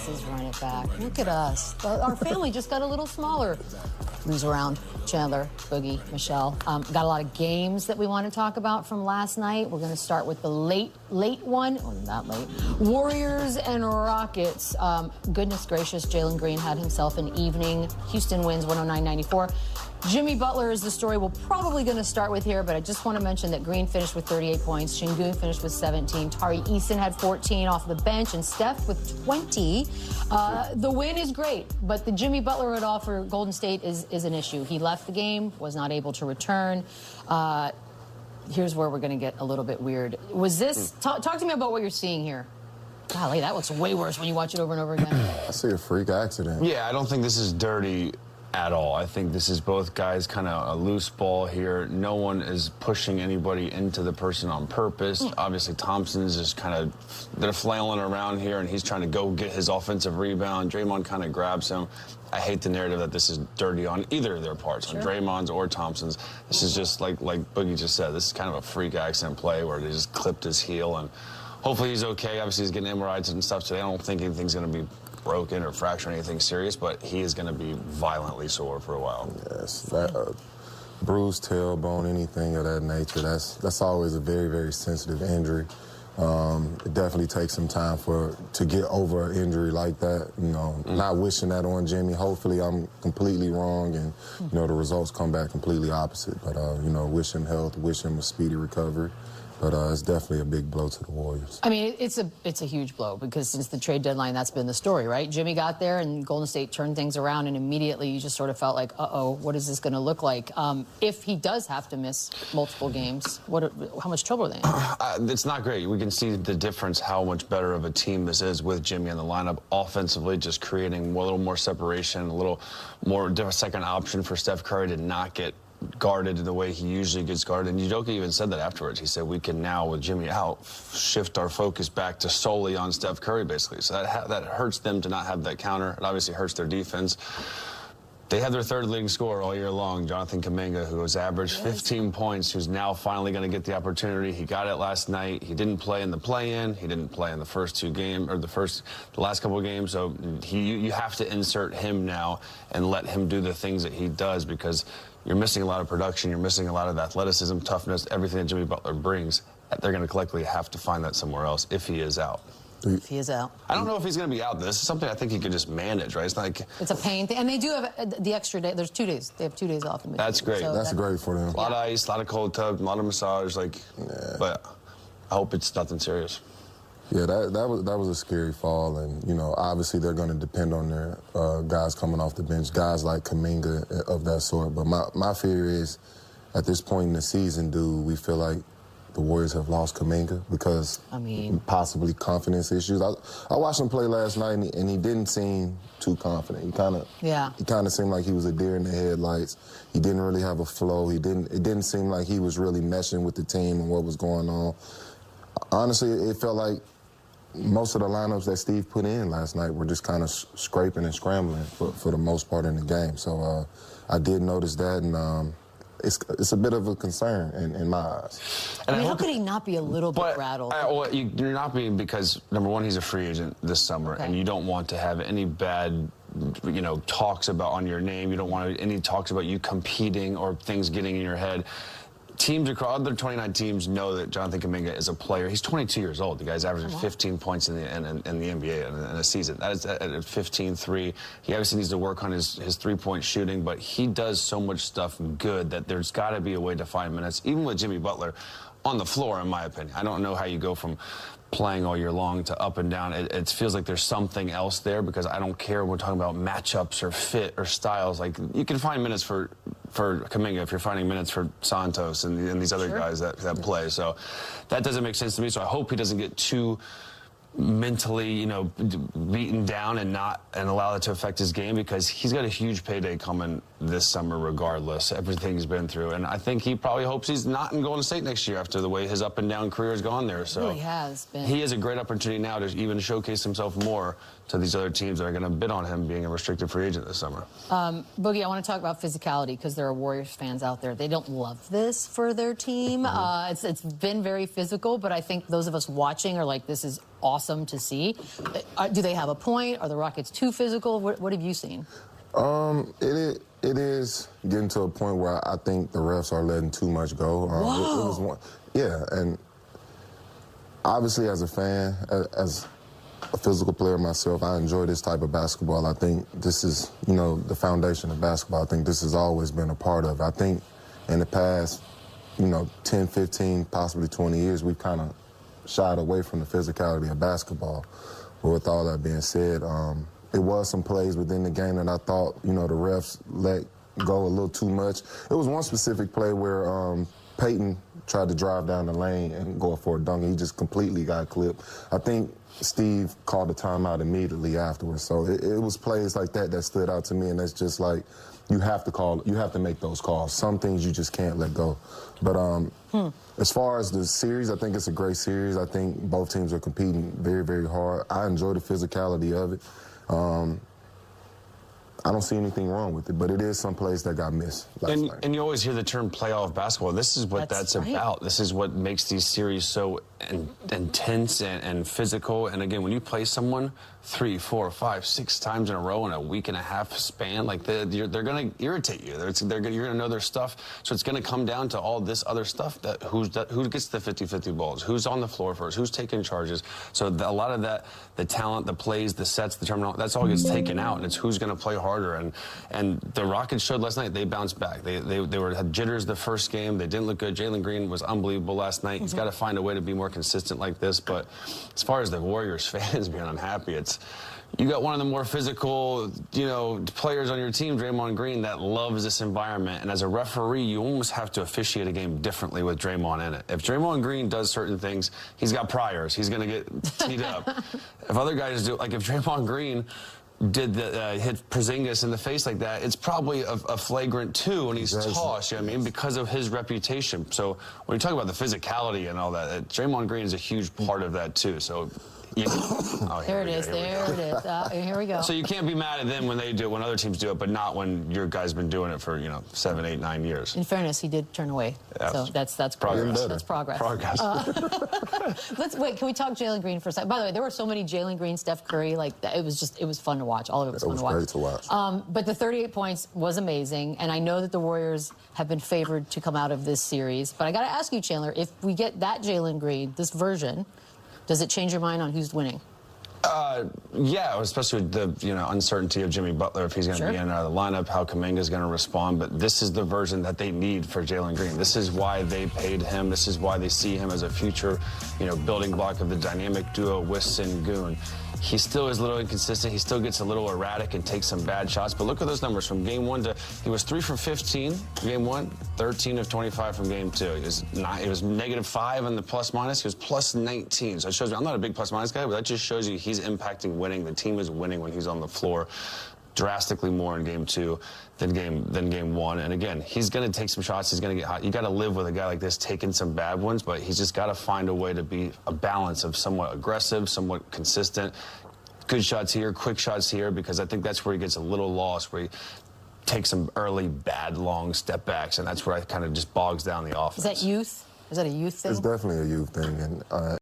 Texas run it back. Look at us. Our family just got a little smaller. Who's around? Chandler, Boogie, Michelle. Got a lot of games that we want to talk about from last night. We're going to start with the late one. Oh, not late. Warriors and Rockets. Goodness gracious, Jalen Green had himself an evening. Houston wins 109-94. Jimmy Butler is the story we're probably going to start with here, but I just want to mention that Green finished with 38 points. Şengün finished with 17. Tari Eason had 14 off the bench, and Steph with 20. The win is great, but the Jimmy Butler at all for Golden State is an issue. He left the game, was not able to return. Here's where we're going to get a little bit weird. Was this... Talk to me about what you're seeing here. Golly, that looks way worse when you watch it over and over again. I see a freak accident. Yeah, I don't think this is dirty at all. I think this is both guys kind of a loose ball here. No one is pushing anybody into the person on purpose. Obviously, Thompson's just kind of, they're flailing around here, and he's trying to go get his offensive rebound. Draymond kind of grabs him. I hate the narrative that this is dirty on either of their parts, on Draymond's or Thompson's. This is just like Boogie just said, this is kind of a freak accident play where they just clipped his heel, and hopefully he's okay. Obviously, he's getting MRIs and stuff today. I don't think anything's going to be broken or fractured or anything serious, but he is going to be violently sore for a while. Yes, that bruised tailbone, anything of that nature, that's always a very, very sensitive injury. It definitely takes some time to get over an injury like that. You know, not wishing that on Jimmy. Hopefully I'm completely wrong and, you know, the results come back completely opposite. But, you know, wish him health, wish him a speedy recovery. But it's definitely a big blow to the Warriors. I mean, it's a huge blow because since the trade deadline, that's been the story, right? Jimmy got there and Golden State turned things around, and immediately you just sort of felt like, uh-oh, what is this going to look like? If he does have to miss multiple games, how much trouble are they in? It's not great. We can see the difference, how much better of a team this is with Jimmy in the lineup. Offensively, just creating a little more separation, a little more second option for Steph Curry to not get guarded the way he usually gets guarded. And Udoka even said that afterwards. He said, we can now, with Jimmy out, shift our focus back to solely on Steph Curry, basically. So that hurts them to not have that counter. It obviously hurts their defense. They have their third leading scorer all year long, Jonathan Kuminga, who has averaged 15 points, who's now finally going to get the opportunity. He got it last night. He didn't play in the play-in. He didn't play in the first two games, or the last couple of games. So you have to insert him now and let him do the things that he does, because you're missing a lot of production. You're missing a lot of the athleticism, toughness, everything that Jimmy Butler brings. They're going to collectively have to find that somewhere else if he is out. If he is out. I don't know if he's going to be out. This is something I think he could just manage, right? It's like, it's a pain thing. And they do have the extra day. There's 2 days. They have 2 days off in between. That's great. So that's great for them. A lot of ice, a lot of cold tub, a lot of massage. But I hope it's nothing serious. Yeah, that was a scary fall, and you know, obviously they're going to depend on their guys coming off the bench, guys like Kuminga of that sort. But my fear is, at this point in the season, do we feel like the Warriors have lost Kuminga because possibly confidence issues? I watched him play last night, and he didn't seem too confident. He kind of seemed like he was a deer in the headlights. He didn't really have a flow. It didn't seem like he was really meshing with the team and what was going on. Honestly, it felt like most of the lineups that Steve put in last night were just kind of scraping and scrambling for the most part in the game. So I did notice that, and it's a bit of a concern in my eyes. And how could he not be a little bit rattled? Well, you're not being, because, number one, he's a free agent this summer, and you don't want to have any bad, you know, talks about on your name. You don't want any talks about you competing or things getting in your head. Teams across, other 29 teams know that Jonathan Kuminga is a player. He's 22 years old. The guy's averaging 15 points in the NBA in a season. That is at 15-3. He obviously needs to work on his three-point shooting, but he does so much stuff good that there's got to be a way to find minutes, even with Jimmy Butler on the floor, in my opinion. I don't know how you go from playing all year long to up and down. It feels like there's something else there, because I don't care when we're talking about matchups or fit or styles. Like, you can find minutes for Kuminga if you're finding minutes for Santos and these other guys that play. So that doesn't make sense to me. So I hope he doesn't get too mentally, you know, beaten down and allow that to affect his game, because he's got a huge payday coming this summer regardless, everything he's been through. And I think he probably hopes he's not in Golden State next year after the way his up and down career has gone there. So it really has been. He has a great opportunity now to even showcase himself more to these other teams that are going to bid on him being a restricted free agent this summer. Boogie, I want to talk about physicality, because there are Warriors fans out there. They don't love this for their team. It's been very physical, but I think those of us watching are like, this is awesome to see. Do they have a point? Are the Rockets too physical? What have you seen? It is getting to a point where I think the refs are letting too much go. Yeah, and obviously as a fan, as a physical player myself, I enjoy this type of basketball. I think this is, the foundation of basketball. I think this has always been a part of it. I think in the past, 10, 15, possibly 20 years, we've kind of shied away from the physicality of basketball. But with all that being said, it was some plays within the game that I thought, the refs let go a little too much. It was one specific play where Peyton tried to drive down the lane and go for a dunk, and he just completely got clipped. I think Steve called a timeout immediately afterwards. So it was plays like that stood out to me, and that's just like, you have to make those calls. Some things you just can't let go. But as far as the series, I think it's a great series. I think both teams are competing very, very hard. I enjoy the physicality of it. I don't see anything wrong with it, but it is some plays that got missed last night. And you always hear the term playoff basketball. This is what that's about. This is what makes these series so intense and physical. And again, when you play someone 3, 4, 5, 6 times in a row in a week and a half span, like they're going to irritate you. You're going to know their stuff. So it's going to come down to all this other stuff, who gets the 50-50 balls, who's on the floor first, who's taking charges. So a lot of that, the talent, the plays, the sets, the terminal, that's all gets taken out, and it's who's going to play harder. And the Rockets showed last night they bounced back. They had jitters the first game. They didn't look good. Jalen Green was unbelievable last night. He's got to find a way to be more consistent like this. But as far as the Warriors fans being unhappy, you got one of the more physical, players on your team, Draymond Green, that loves this environment. And as a referee, you almost have to officiate a game differently with Draymond in it. If Draymond Green does certain things, he's got priors. He's going to get teed up. If other guys do, like if Draymond Green did hit Porzingis in the face like that, it's probably a flagrant 2 when he's tossed, because of his reputation. So when you talk about the physicality and all that, Draymond Green is a huge part of that too. So there it is. Here we go. So you can't be mad at them when they do it, when other teams do it, but not when your guy's been doing it for 7, 8, 9 years. In fairness, he did turn away. Yeah, so that's progress. That's progress. Wait. Can we talk Jalen Green for a second? By the way, there were so many Jalen Green, Steph Curry. It was fun to watch. All of it was fun to watch. It was great to watch. But the 38 points was amazing, and I know that the Warriors have been favored to come out of this series. But I got to ask you, Chandler, if we get that Jalen Green, this version, does it change your mind on who's winning? Yeah, especially with the uncertainty of Jimmy Butler, if he's going to be in and out of the lineup, how Kuminga's going to respond. But this is the version that they need for Jalen Green. This is why they paid him. This is why they see him as a future, building block of the dynamic duo with Sengun. He still is a little inconsistent. He still gets a little erratic and takes some bad shots. But look at those numbers from game 1 he was 3 for 15 game 1, 13 of 25 from game 2. He was -5 on the plus minus. He was plus 19. So it shows me I'm not a big plus minus guy, but that just shows you he's impacting winning. The team is winning when he's on the floor. Drastically more in game 2 than game 1. And again, he's going to take some shots. He's going to get hot. You got to live with a guy like this taking some bad ones, but he's just got to find a way to be a balance of somewhat aggressive, somewhat consistent, good shots here, quick shots here, because I think that's where he gets a little lost, where he takes some early bad long step backs, and that's where it kind of just bogs down the offense. Is that youth? Is that a youth thing? It's definitely a youth thing, and